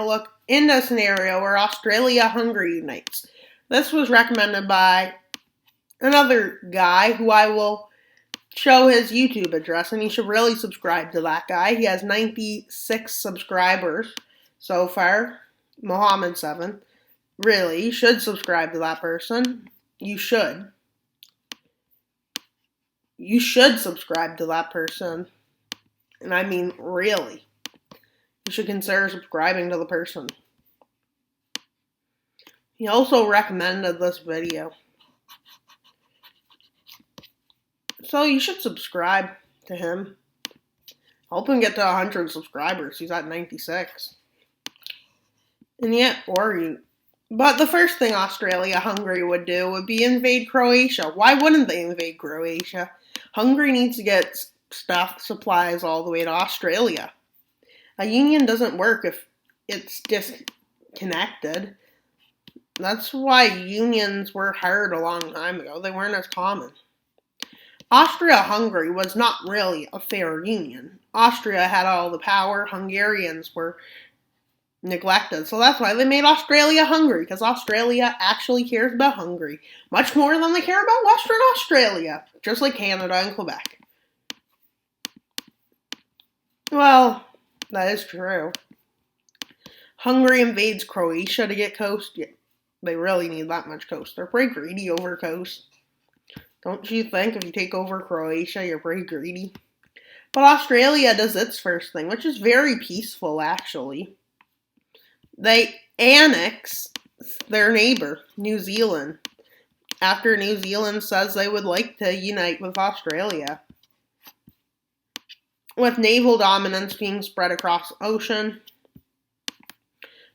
look into a scenario where Australia Hungary unites. This was recommended by another guy who I will show his YouTube address, and you should really subscribe to that guy. He has 96 subscribers so far. Mohammed7. Really, you should subscribe to that person. You should. You should subscribe to that person. And I mean, really. You should consider subscribing to the person. He also recommended this video. So you should subscribe to him. Help him get to 100 subscribers. He's at 96. And yet, but the first thing Australia Hungary would do would be invade Croatia. Why wouldn't they invade Croatia? Hungary needs to get supplies all the way to Australia. A union doesn't work if it's disconnected. That's why unions were hard a long time ago. They weren't as common. Austria-Hungary was not really a fair union. Austria had all the power. Hungarians were neglected. So that's why they made Australia Hungary, because Australia actually cares about Hungary much more than they care about Western Australia, just like Canada and Quebec. Well, that is true. Hungary invades Croatia to get coast. Yeah, they really need that much coast. They're pretty greedy over coast. Don't you think if you take over Croatia, you're pretty greedy? But Australia does its first thing, which is very peaceful, actually. They annex their neighbor, New Zealand, after New Zealand says they would like to unite with Australia. With naval dominance being spread across the ocean.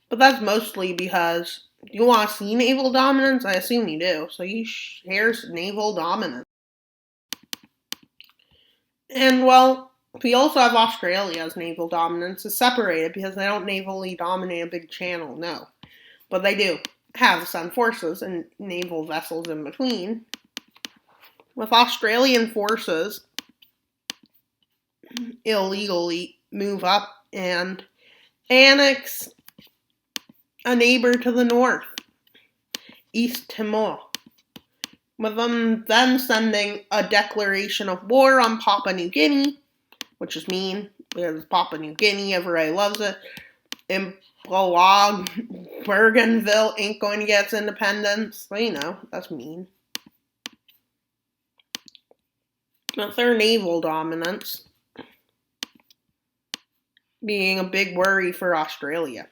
But that's mostly because you want to see naval dominance? I assume you do. So you share naval dominance. And, well, we also have Australia's naval dominance is separated because they don't navally dominate a big channel, no. But they do have some forces and naval vessels in between. With Australian forces illegally move up and annex a neighbor to the north, East Timor, with them then sending a declaration of war on Papua New Guinea, which is mean, because Papua New Guinea, everybody loves it. Implog, Bougainville ain't going to get its independence. So, you know, that's mean. With their naval dominance being a big worry for Australia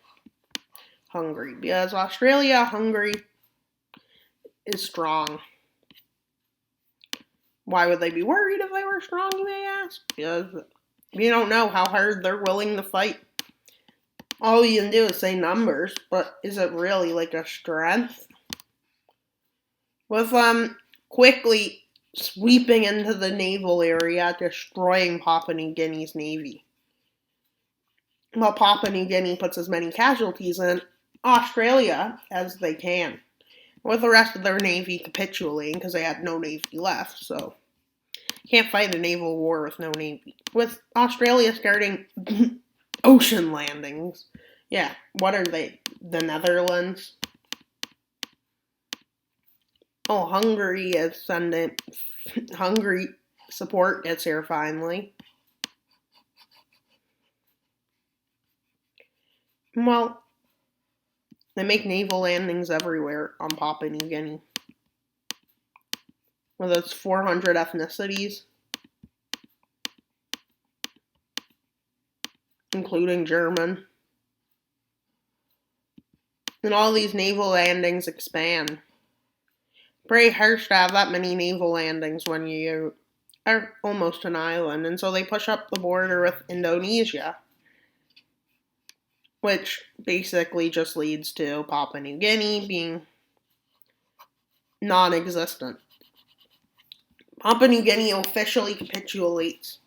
Hungary, because Australia Hungary is strong. Why would they be worried if they were strong, you may ask? Because you don't know how hard they're willing to fight. All you can do is say numbers, but is it really like a strength? With quickly sweeping into the naval area, destroying Papua New Guinea's navy. Well, Papua New Guinea puts as many casualties in Australia as they can, with the rest of their navy capitulating because they had no navy left, so can't fight a naval war with no navy. With Australia starting ocean landings. Yeah, what are they? The Netherlands? Oh, Hungary is sending... Hungary support gets here finally. Well, they make naval landings everywhere on Papua New Guinea. With its 400 ethnicities, including German. And all these naval landings expand. Pretty harsh to have that many naval landings when you are almost an island. And so they push up the border with Indonesia, which basically just leads to Papua New Guinea being non-existent. Papua New Guinea officially capitulates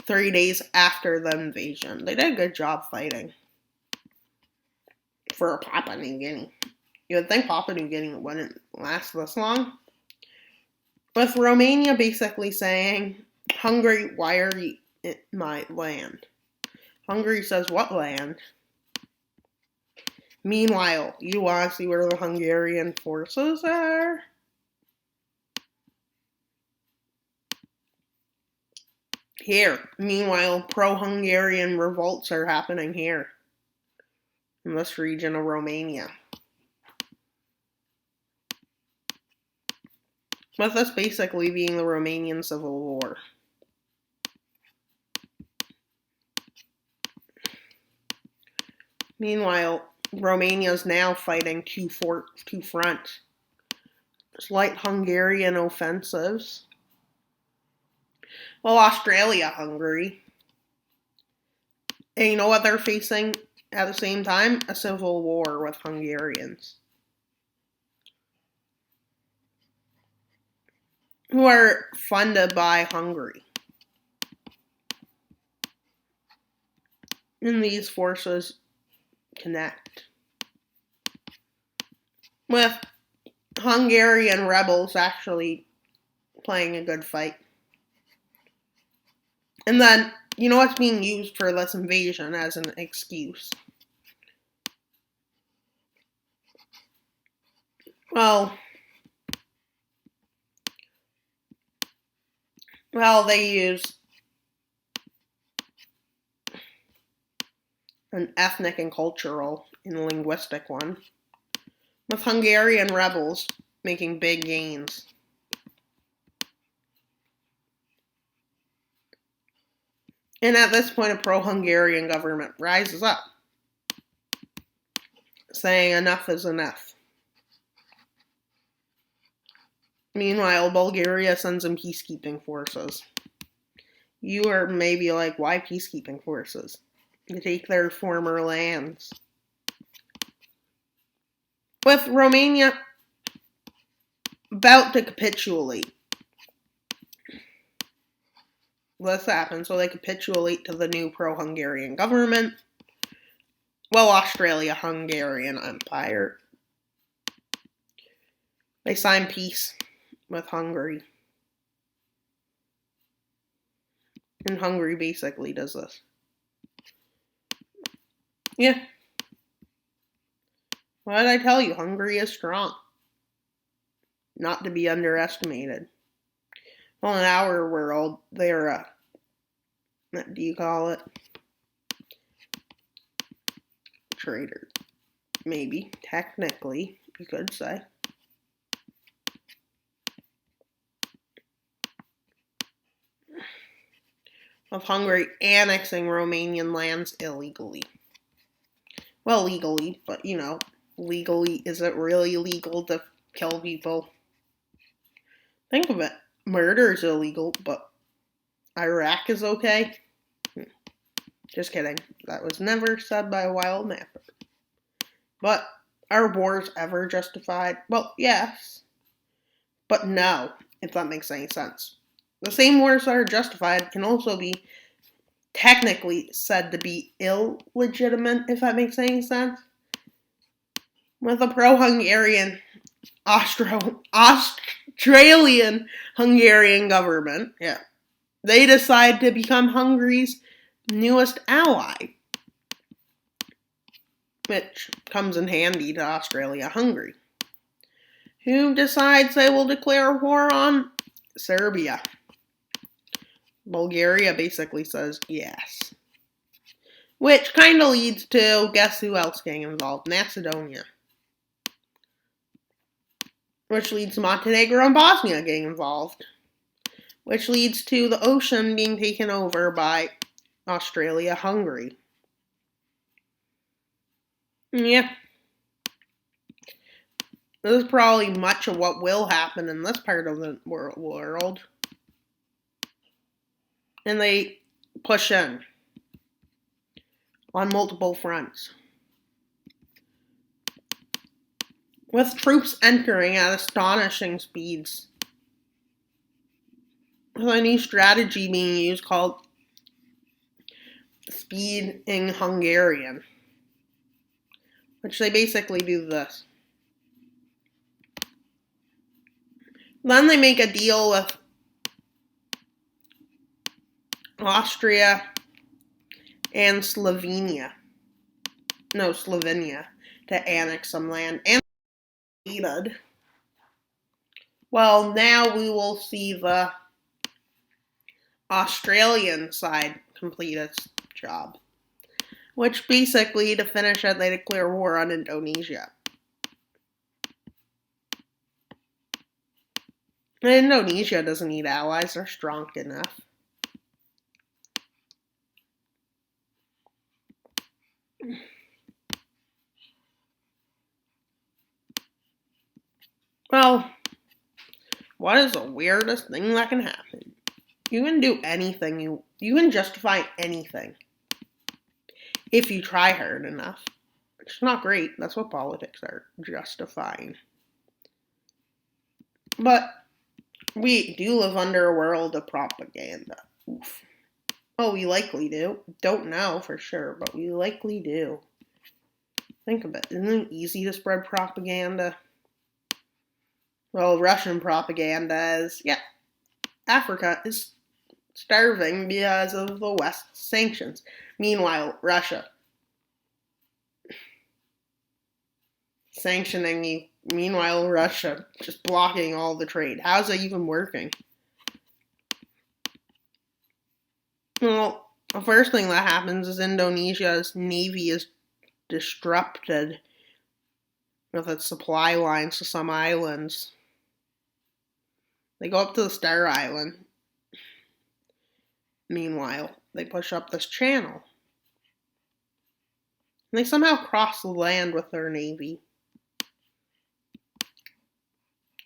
3 days after the invasion. They did a good job fighting for Papua New Guinea. You would think Papua New Guinea wouldn't last this long. With Romania basically saying, Hungary, why are you in my land? Hungary says, what land? Meanwhile, you want to see where the Hungarian forces are? Here. Meanwhile, pro-Hungarian revolts are happening here, in this region of Romania. With this basically being the Romanian Civil War. Meanwhile, Romania is now fighting two fronts. Slight Hungarian offensives. Well, Australia Hungary. And you know what they're facing at the same time? A civil war with Hungarians, who are funded by Hungary. And these forces connect, with Hungarian rebels actually playing a good fight. And then, you know what's being used for this invasion as an excuse? Well, they use an ethnic and cultural and linguistic one, with Hungarian rebels making big gains. And at this point, a pro-Hungarian government rises up, saying enough is enough. Meanwhile, Bulgaria sends in peacekeeping forces. You are maybe like, why peacekeeping forces? To take their former lands. With Romania about to capitulate. This happened, so they capitulate to the new pro-Hungarian government. Well, Australia Hungarian Empire. They sign peace with Hungary. And Hungary basically does this. Yeah. What did I tell you? Hungary is strong. Not to be underestimated. Well, in our world, they're what do you call it? Traitor. Maybe. Technically, you could say. Of Hungary annexing Romanian lands illegally. Well, legally, but you know, legally, is it really legal to kill people? Think of it. Murder is illegal, but Iraq is okay? Just kidding. That was never said by a wild mapper. But are wars ever justified? Well, yes. But no, if that makes any sense. The same wars that are justified can also be technically said to be illegitimate, if that makes any sense. With a pro-Hungarian Australian Hungarian government, yeah, they decide to become Hungary's newest ally, which comes in handy to Australia Hungary, who decides they will declare war on Serbia. Bulgaria basically says yes. Which kind of leads to, guess who else getting involved? Macedonia. Which leads to Montenegro and Bosnia getting involved. Which leads to the ocean being taken over by Australia Hungary. Yeah. This is probably much of what will happen in this part of the world. And they push in on multiple fronts, with troops entering at astonishing speeds. With a new strategy being used called speed in Hungarian, which they basically do this. Then they make a deal with Austria and Slovenia. No, Slovenia. to annex some land and needed. Well, now we will see the Australian side complete its job, which basically, to finish it, they declare war on Indonesia. Indonesia doesn't need allies, they're strong enough. Well, what is the weirdest thing that can happen? You can do anything, you can justify anything if you try hard enough. It's not great, that's what politics are, justifying. But we do live under a world of propaganda. Oof. Oh, we likely do. Don't know for sure, but we likely do. Think of it. Isn't it easy to spread propaganda? Well, Russian propaganda is, yeah, Africa is starving because of the West's sanctions. Meanwhile, Russia sanctioning you. Meanwhile, Russia just blocking all the trade. How's that even working? Well, the first thing that happens is Indonesia's navy is disrupted with its supply lines to some islands. They go up to the Star Island. Meanwhile, they push up this channel. And they somehow cross the land with their navy.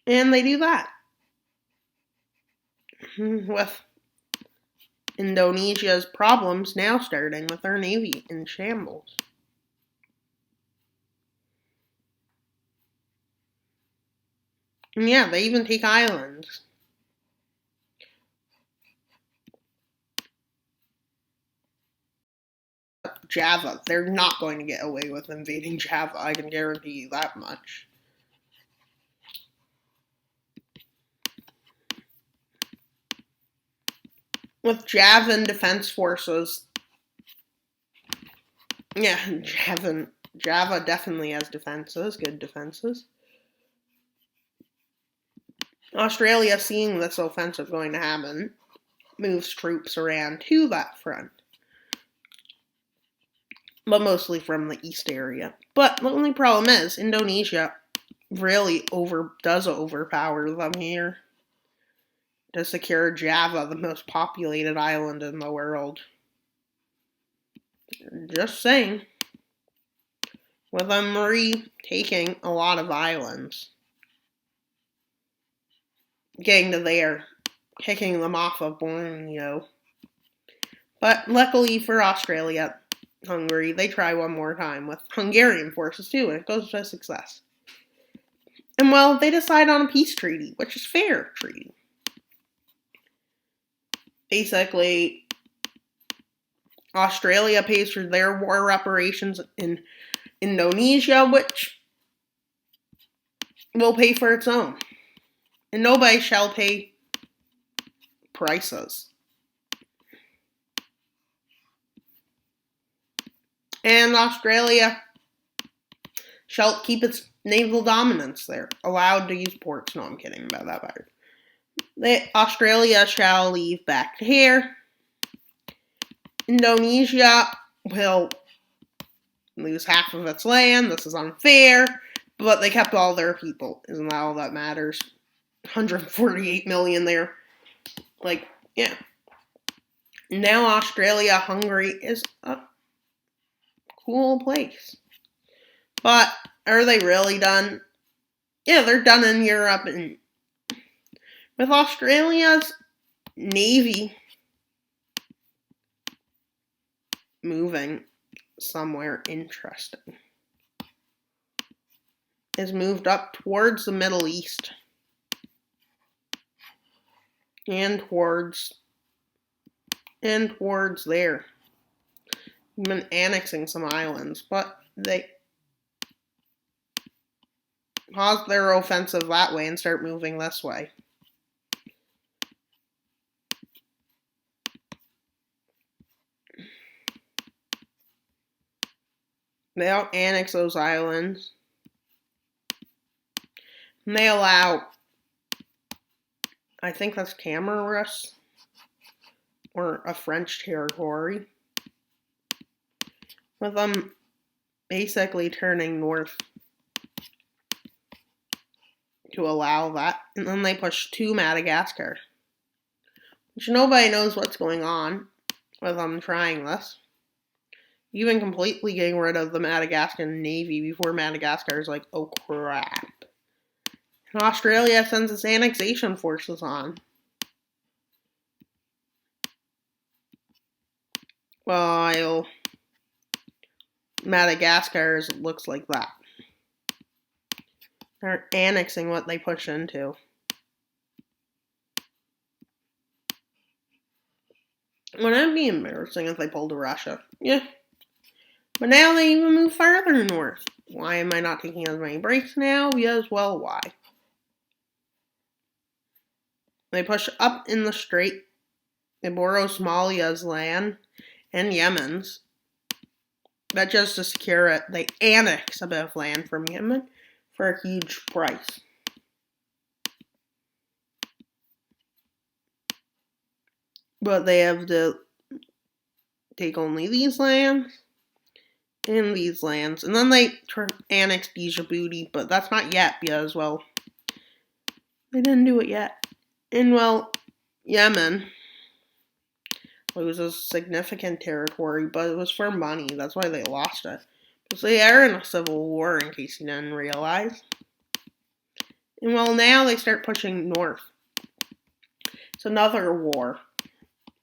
And they do that. With Indonesia's problems now starting with their navy in shambles. And yeah, they even take islands. Java. They're not going to get away with invading Java. I can guarantee you that much. With Javan defense forces, yeah, Java definitely has defenses, good defenses. Australia, seeing this offensive going to happen, moves troops around to that front. But mostly from the east area. But the only problem is, Indonesia really does overpower them here to secure Java, the most populated island in the world. Just saying. With them retaking a lot of islands. Getting to there, kicking them off of Borneo. But luckily for Australia, Hungary, they try one more time with Hungarian forces too, and it goes to success. And well, they decide on a peace treaty, which is fair treaty. Basically, Australia pays for their war reparations in Indonesia, which will pay for its own. And nobody shall pay prices. And Australia shall keep its naval dominance there, allowed to use ports. No, I'm kidding about that part. Australia shall leave back to here. Indonesia will lose half of its land. This is unfair, but they kept all their people. Isn't that all that matters? 148 million there. Like, yeah. Now Australia Hungary is a cool place. But are they really done? Yeah, they're done in Europe, and with Australia's navy moving somewhere interesting. Is moved up towards the Middle East and towards there. Even annexing some islands, but they pause their offensive that way and start moving this way. They don't annex those islands. And they allow, I think that's Camarus, or a French territory, with them basically turning north to allow that. And then they push to Madagascar, which nobody knows what's going on with them trying this. Even completely getting rid of the Madagascar Navy before Madagascar is like, oh crap. And Australia sends its annexation forces on. While Madagascar looks like that. They're annexing what they push into. Wouldn't it be embarrassing if they pulled to Russia? Yeah. But now they even move farther north. Why am I not taking as many breaks now? Because, well, why? They push up in the strait. They borrow Somalia's land and Yemen's. But just to secure it, they annex a bit of land from Yemen for a huge price. But they have to take only these lands and these lands. And then they annex Djibouti, but that's not yet because, well, they didn't do it yet. And, well, Yemen loses significant territory, but it was for money. That's why they lost it. Because they are in a civil war, in case you didn't realize. And, well, now they start pushing north. It's another war.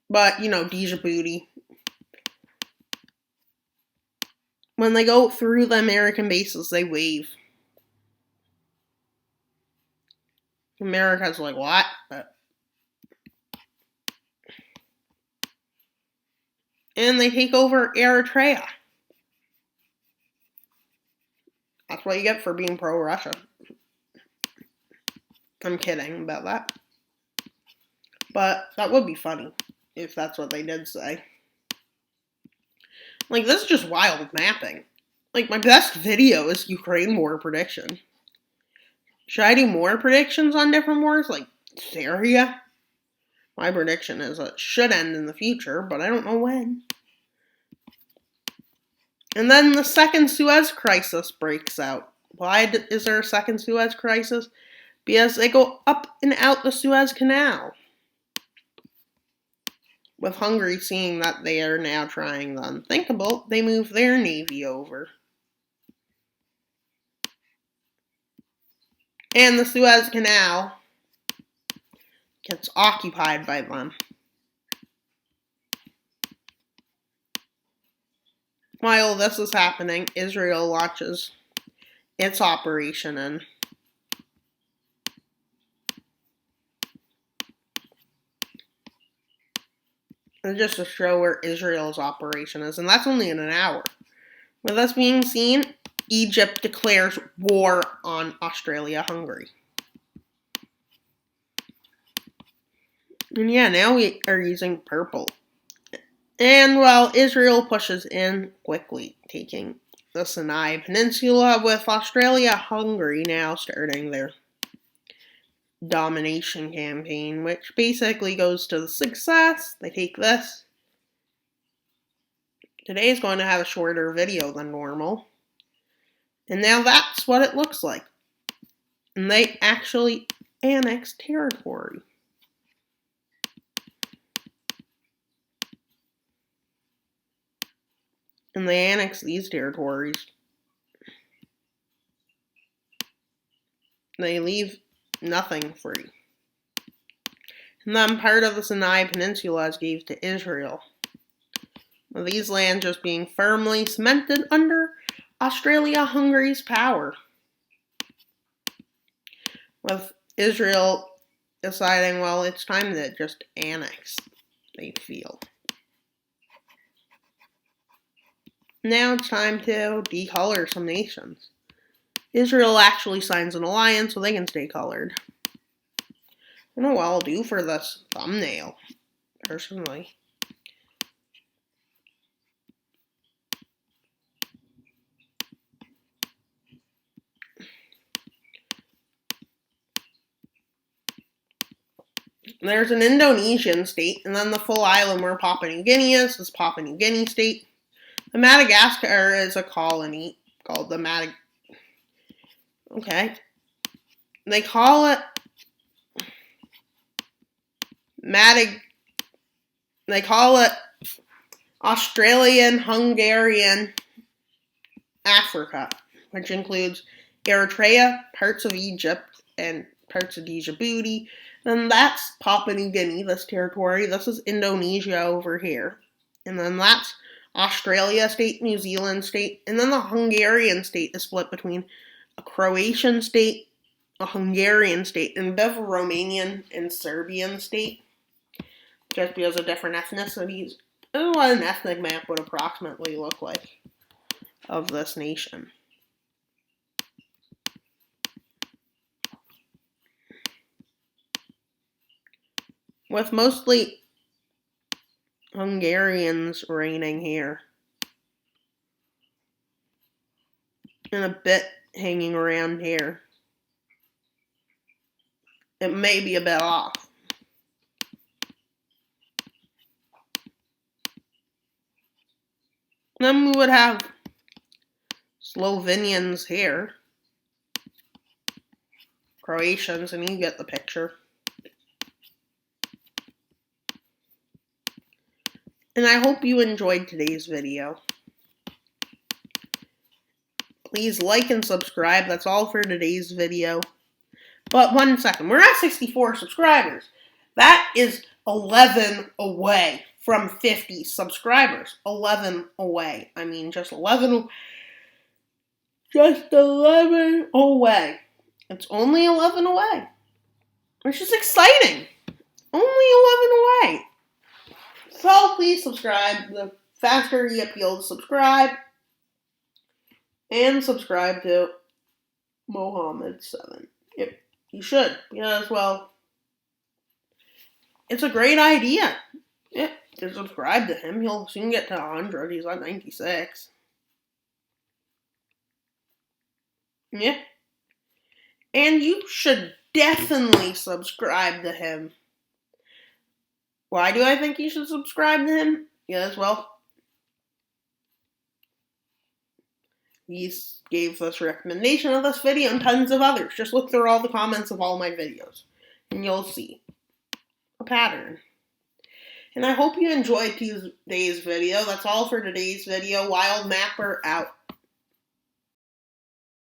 But, Djibouti. When they go through the American bases, they wave. America's like, what? And they take over Eritrea. That's what you get for being pro-Russia. I'm kidding about that. But that would be funny if that's what they did say. Like, this is just wild mapping. Like, my best video is Ukraine war prediction. Should I do more predictions on different wars? Like, Syria? My prediction is it should end in the future, but I don't know when. And then the second Suez Crisis breaks out. Why is there a second Suez Crisis? Because they go up and out the Suez Canal. With Hungary seeing that they are now trying the unthinkable, they move their navy over. And the Suez Canal gets occupied by them. While this is happening, Israel launches its operation in. And just to show where Israel's operation is, and that's only in an hour. With this being seen, Egypt declares war on Australia Hungary. And yeah, now we are using purple. And while Israel pushes in quickly, taking the Sinai Peninsula, with Australia Hungary now starting their domination campaign, which basically goes to the success. They take this. Today is going to have a shorter video than normal. And now that's what it looks like. And they actually annex territory. And they annex these territories. They leave nothing free. And then part of the Sinai Peninsula is gave to Israel. With these lands just being firmly cemented under Australia Hungary's power. With Israel deciding, well, it's time to just annex, they feel. Now it's time to decolor some nations. Israel actually signs an alliance so they can stay colored. I don't know what I'll do for this thumbnail, personally. There's an Indonesian state, and then the full island where Papua New Guinea is Papua New Guinea state. The Madagascar is a colony called the Okay. They call it They call it Australian Hungarian Africa, which includes Eritrea, parts of Egypt, and parts of Djibouti. Then that's Papua New Guinea, this territory. This is Indonesia over here. And then that's Australia state, New Zealand state. And then the Hungarian state is split between a Croatian state, a Hungarian state, and a bit of a Romanian and Serbian state. Just because of different ethnicities. This is what an ethnic map would approximately look like of this nation. With mostly Hungarians reigning here. And a bit hanging around here. It may be a bit off. Then we would have Slovenians here. Croatians, and you get the picture. And I hope you enjoyed today's video. Please like and subscribe. That's all for today's video. But 1 second. We're at 64 subscribers. That is 11 away from 50 subscribers. 11 away. I mean, just 11 away. It's only 11 away. Which is exciting. Only 11 away. So please subscribe. The faster you appeal to subscribe. And subscribe to Mohammed7. Yep, you should. Because, well, it's a great idea. Yeah, to subscribe to him. He'll soon get to 100. He's at 96. Yeah. And you should definitely subscribe to him. Why do I think you should subscribe to him? Yes, well, he gave this recommendation of this video and tons of others. Just look through all the comments of all my videos, and you'll see a pattern. And I hope you enjoyed today's video. That's all for today's video. Wild Mapper out.